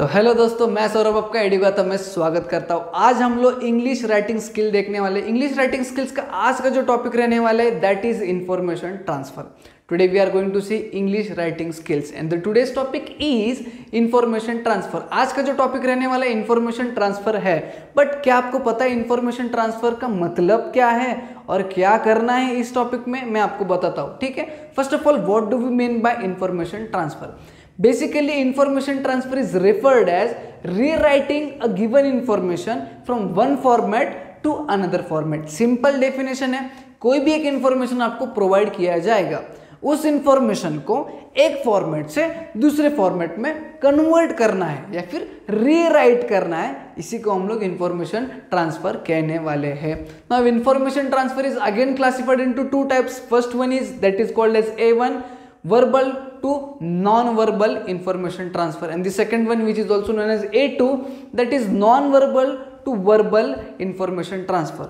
तो हेलो दोस्तों, मैं सौरभ आपका एडुगाता में स्वागत करता हूँ। आज हम लोग इंग्लिश राइटिंग स्किल देखने वाले। इंग्लिश राइटिंग स्किल्स का आज का जो टॉपिक रहने वाला है that is information transfer. Today we are going to see English writing skills and the today's topic is information transfer. आज का जो टॉपिक रहने वाला है इंफॉर्मेशन ट्रांसफर है। बट क्या आपको पता है इंफॉर्मेशन ट्रांसफर का मतलब क्या है और क्या करना है इस टॉपिक में, मैं आपको बताता हूँ। ठीक है, first of all what do we mean by information transfer? Basically, information transfer is referred as rewriting a given information from one format to another format. Simple definition है, कोई भी एक इंफॉर्मेशन आपको प्रोवाइड किया जाएगा, उस इंफॉर्मेशन को एक फॉर्मेट से दूसरे फॉर्मेट में कन्वर्ट करना है या फिर रीराइट करना है, इसी को हम लोग इंफॉर्मेशन ट्रांसफर कहने वाले हैं। Now information transfer is again classified into two types. First one is that is called as A1, verbal to non-verbal information transfer, and the second one which is also known as A2, that is non-verbal to verbal information transfer.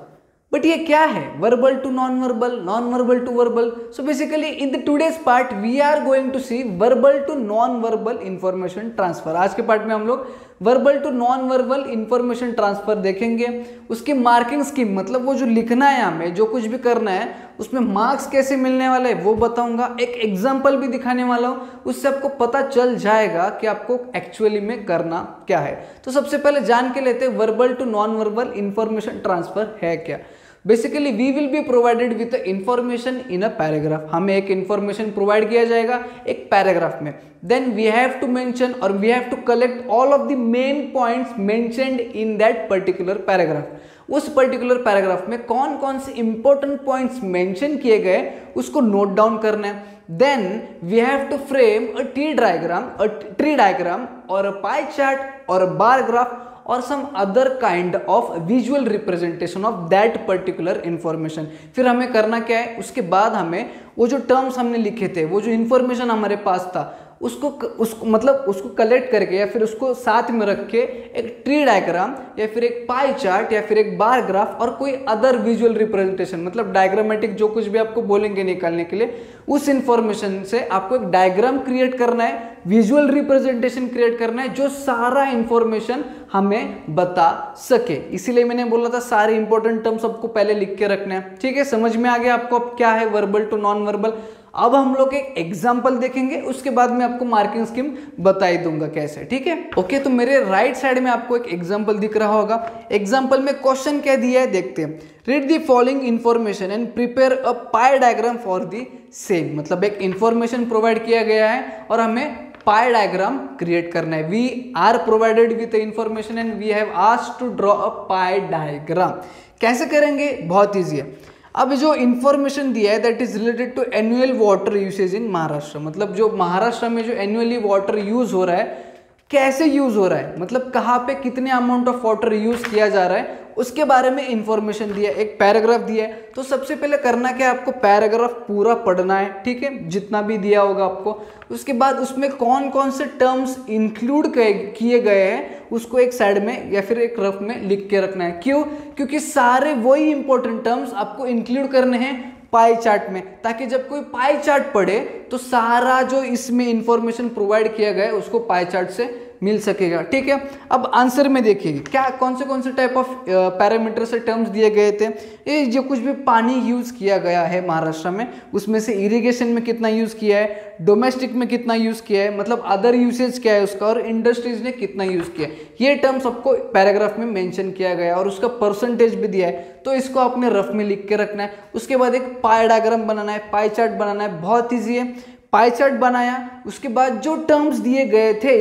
But ये क्या है verbal to non verbal, non verbal to verbal? So basically in the today's part we are going to see verbal to non verbal information transfer. आज के part में हम लोग verbal to non verbal information transfer देखेंगे। उसकी marking scheme, मतलब वो जो लिखना है हमें, जो कुछ भी करना है उसमें मार्क्स कैसे मिलने वाले हैं वो बताऊंगा। एक एग्जाम्पल भी दिखाने वाला हूँ, उससे आपको पता चल जाएगा कि आपको एक्चुअली में करना क्या है। तो सबसे पहले जान के लेते हैं verbal to non verbal information transfer है क्या। Basically we will be provided with information in a paragraph. हमें एक इंफॉर्मेशन प्रोवाइड किया जाएगा एक पैराग्राफ में, then we have to mention और we have to collect all of the main points mentioned in that particular paragraph. उस particular paragraph में कौन कौन से इंपॉर्टेंट पॉइंट्स मेंशन किए गए उसको नोट डाउन करना है। Then we have to frame a tree diagram और अ पाई चार्ट और अ बार ग्राफ और some other kind of visual representation of that particular information. फिर हमें करना क्या है, उसके बाद हमें वो जो टर्म्स हमने लिखे थे, वो जो इंफॉर्मेशन हमारे पास था, उसको कलेक्ट करके या फिर उसको साथ में रख के एक ट्री डायग्राम या फिर एक पाई चार्ट या फिर एक बार ग्राफ और कोई अदर विजुअल रिप्रेजेंटेशन, मतलब डायग्रामेटिक जो कुछ भी आपको बोलेंगे निकालने के लिए, उस इंफॉर्मेशन से आपको एक डायग्राम क्रिएट करना है, विजुअल रिप्रेजेंटेशन क्रिएट करना है जो सारा इंफॉर्मेशन हमें बता सके। इसीलिए मैंने बोला था सारे इंपॉर्टेंट टर्म्स आपको पहले लिख के रखना है। ठीक है, समझ में आ गया आपको अब क्या है वर्बल टू नॉन वर्बल। अब हम लोग एक एग्जाम्पल देखेंगे, उसके बाद मैं आपको मार्किंग स्कीम बता ही दूंगा कैसे। ठीक है, ओके। तो मेरे राइट साइड में आपको एक एग्जाम्पल दिख रहा होगा। एग्जाम्पल में क्वेश्चन क्या दिया है देखते हैं। Read the following information and prepare a pie diagram for the same. मतलब एक इंफॉर्मेशन प्रोवाइड किया गया है और हमें पाई डायग्राम क्रिएट करना है। We are provided with information and we have asked to draw a pie diagram. कैसे करेंगे, बहुत ईजी है। अब जो इंफॉर्मेशन दिया है that is related to annual water usage in Maharashtra. मतलब जो महाराष्ट्र में जो एनुअली वाटर यूज हो रहा है, कैसे यूज हो रहा है, मतलब कहाँ पे कितने अमाउंट ऑफ वाटर यूज किया जा रहा है, उसके बारे में इंफॉर्मेशन दिया है। एक पैराग्राफ दिया है, तो सबसे पहले करना क्या है, आपको पैराग्राफ पूरा पढ़ना है। ठीक है, जितना भी दिया होगा आपको। उसके बाद उसमें कौन कौन से टर्म्स इंक्लूड किए गए हैं उसको एक साइड में या फिर एक रफ में लिख के रखना है। क्यों? क्योंकि सारे वही इंपॉर्टेंट टर्म्स आपको इंक्लूड करने हैं पाई चार्ट में, ताकि जब कोई पाई चार्ट पढ़े तो सारा जो इसमें इंफॉर्मेशन प्रोवाइड किया गया है उसको पाई चार्ट से मिल सकेगा। ठीक है, अब आंसर में देखिए क्या कौन से टाइप ऑफ पैरामीटर से टर्म्स दिए गए थे। ये जो कुछ भी पानी यूज किया गया है महाराष्ट्र में, उसमें से इरिगेशन में कितना यूज किया है, डोमेस्टिक में कितना यूज किया है, मतलब अदर यूसेज क्या है उसका, और इंडस्ट्रीज ने कितना यूज किया है, ये टर्म्स आपको पैराग्राफ में मेंशन किया गया है और उसका परसेंटेज भी दिया है। तो इसको आपने रफ में लिख के रखना है। उसके बाद एक पाई डायग्राम बनाना है, पाई चार्ट बनाना है, बहुत ईजी है। पाई चार्ट बनाया, उसके बाद जो टर्म्स दिए गए थे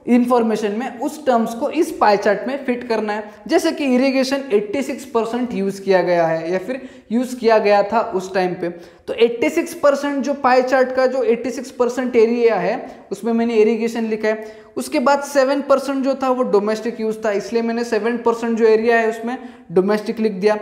इंफॉर्मेशन में, उस टर्म्स को इस पाई चार्ट में फिट करना है। जैसे कि इरिगेशन 86% यूज किया गया है या फिर यूज किया गया था उस टाइम पे, तो 86% जो पाई चार्ट का जो 86% एरिया है उसमें मैंने इरिगेशन लिखा है। उसके बाद 7% जो था वो डोमेस्टिक यूज था, इसलिए मैंने 7% जो एरिया है उसमें डोमेस्टिक लिख दिया।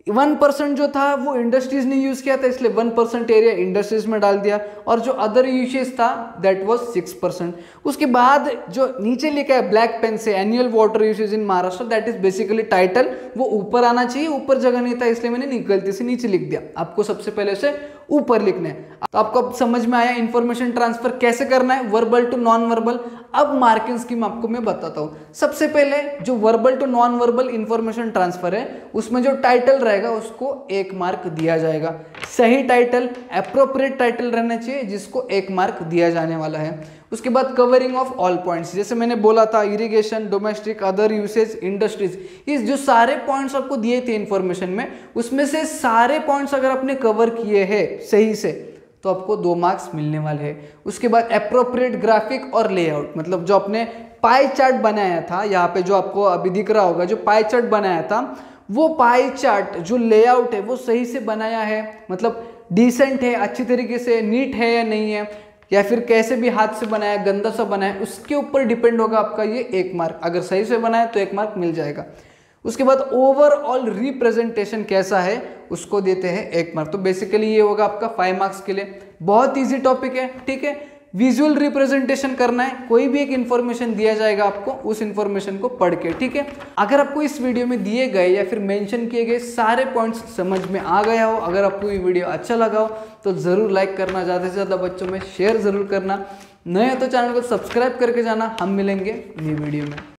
1% जो था वो इंडस्ट्रीज ने यूज किया था, इसलिए 1% एरिया इंडस्ट्रीज में डाल दिया, और जो अदर यूसेज था दैट वाज 6%। उसके बाद जो नीचे लिखा है ब्लैक पेन से annual water usage in Maharashtra, that is basically title, वो ऊपर आना चाहिए, ऊपर जगह नहीं था इसलिए मैंने गलती से नीचे लिख दिया। आपको सबसे पहले से ऊपर लिखने हैं। तो आपको अब समझ में आया इंफॉर्मेशन ट्रांसफर कैसे करना है, वर्बल टू नॉन वर्बल। अब मार्किंग स्कीम आपको मैं बताता हूँ। सबसे पहले जो verbal to non verbal information transfer है, उसमें जो टाइटल रहेगा उसको 1 मार्क दिया जाएगा। सही टाइटल, एप्रोप्रिएट टाइटल रहना चाहिए जिसको 1 मार्क दिया जाने वाला है। उसके बाद कवरिंग ऑफ ऑल पॉइंट्स, जैसे मैंने बोला था irrigation, domestic, other usage, industries, ये जो सारे पॉइंट्स आपको दिए थे इंफॉर्मेशन में, उसमें से सारे पॉइंट्स अगर आपने कवर किए हैं सही से तो आपको 2 मार्क्स मिलने वाले हैं। उसके बाद एप्रोप्रिएट ग्राफिक और लेआउट, मतलब जो आपने पाई चार्ट बनाया था, यहाँ पे जो आपको अभी दिख रहा होगा, जो पाई चार्ट बनाया था, वो पाई चार्ट जो लेआउट है वो सही से बनाया है, मतलब डिसेंट है, अच्छी तरीके से नीट है या नहीं है, या फिर कैसे भी हाथ से बनाया, गंदा सा बनाया, उसके ऊपर डिपेंड होगा आपका ये 1 मार्क। अगर सही से बनाया तो 1 मार्क मिल जाएगा। उसके बाद ओवरऑल रिप्रेजेंटेशन कैसा है उसको देते हैं 1 मार्क। तो बेसिकली ये होगा आपका 5 मार्क्स के लिए। बहुत इजी टॉपिक है, ठीक है। विजुअल रिप्रेजेंटेशन करना है, कोई भी एक इंफॉर्मेशन दिया जाएगा आपको, उस इंफॉर्मेशन को पढ़ के, ठीक है। अगर आपको इस वीडियो में दिए गए या फिर मेंशन किए गए सारे पॉइंट्स समझ में आ गया हो, अगर आपको ये वीडियो अच्छा लगा हो तो ज़रूर लाइक करना, ज़्यादा से ज़्यादा बच्चों में शेयर ज़रूर करना, नए हो तो चैनल को सब्सक्राइब करके जाना। हम मिलेंगे नई वीडियो में।